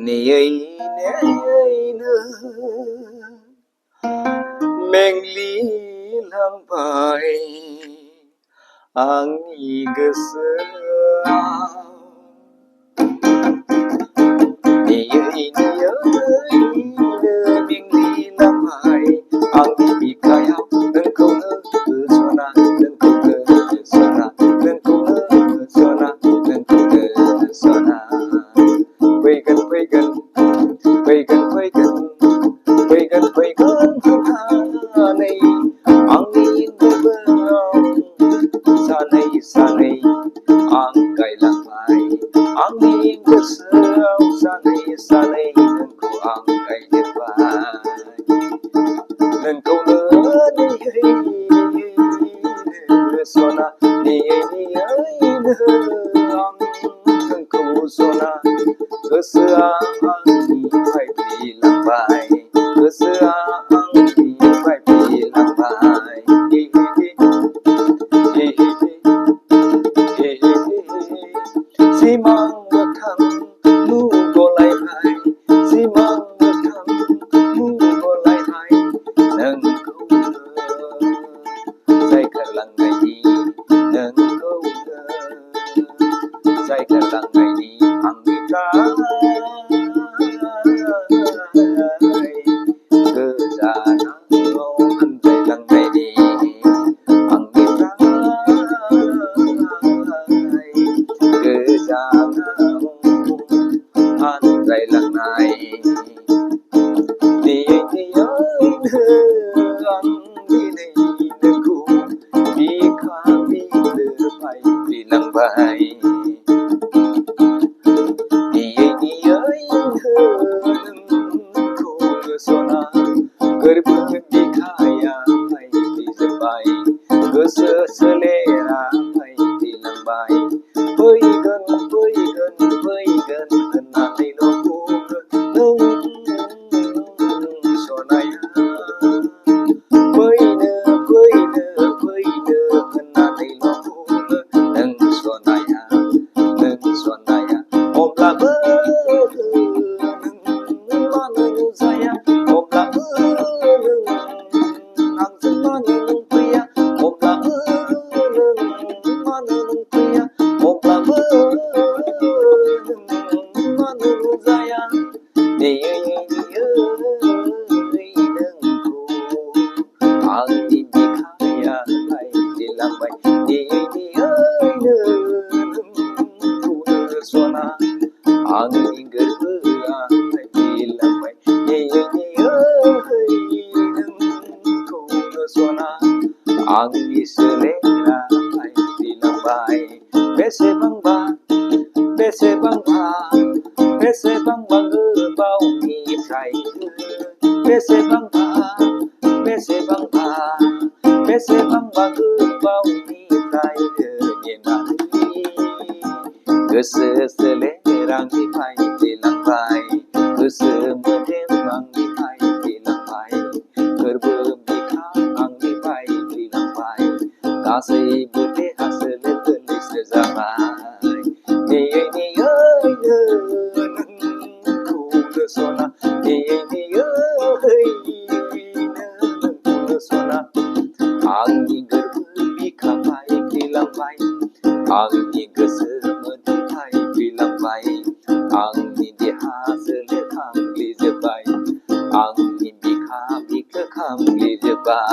नेयैनो मेंग्लि लांबाय आंनि गोसोआव नेयैनो मेंग्लि लांबाय आंनि बिखायाव नोंखौनो गोसोना नोंखौनो गोसोना नोंखौनो गोसोना नोंखौनो गोसोना फैगोन फैगोन फैगोन फैगोन फैगोन फैगोन होननानै आंनि गोसोआव सानै सानै आं गायलांबाय आंनि गोसोआव सानै सानै नोंखौ आं गायदेरबाय नोंखौनो नेयैनो सना नेयैनो आं नोंखौ सना गोसोआ आंनिफ्राय बिलांबाय गोसोआ आंनिफ्राय बिलांबाय सिमां मोगथां नुगलायबाय सिमां मोगथां नुगलायबाय नोंखौनो जायगालांनायनि नोंखौनो जायगालांनायनि आंनिफ्राय गोजानाव आन्दायलांनायनि आंनिफ्राय गोजानाव आन्दायलांनाय नेयैनो आं दिनै नोंखौ बिखा बिलोबाय बिलांबाय नोंखौ सना गोरबो बिखाया बायदिजोब्बाय गोसो सोलेरा बायदिलांबाय फैगोन फैगोन फैगोन होननानैल' बुङो नों सनाया फैनो फैनो फैनो होननानैल' बुङो नों सनाया अब्लाबो नों मानो नुजाया अब्लाबो नों आंजों मानो नों फैया अब्लाबो नों मानो नों फैया अब्लाबो नों मानो नुजाया नेयैनो नोंखौ आंनि बिखाया बायदिलांबाय नेयैनो नोंखौनो सना आंनि गोरबोआ बायदिलांबाय नेयैनो नोंखौनो सना आंनि सोलेरा बायदिलांबाय बेसेबांबा बेसेबांबा बेसेबांबा गोबावनिफ्राय बेसेबांबा बेसेबांबा बेसेबांबा गोबावनिफ्राय नेनानै गोसो सोलेर आंनिफ्राय बिलांबाय गोसो मोदोम आंनिफ्राय बिलांबाय गोरबो बिखा आंनिफ्राय बिलांबाय गासैबो देहा सोलेर गोलैसो जाबाय नेयैनो नोंखौनो सना नेयैनो नोंखौनो सना आंनि गोरबो बिखा बिलांबाय आंनि गोसो मोदोमहाय बिलांबाय आंनि देहा सोलेर खामग्लिजोब्बाय आंनि बिखा बिखो खामग्लिजोब्बाय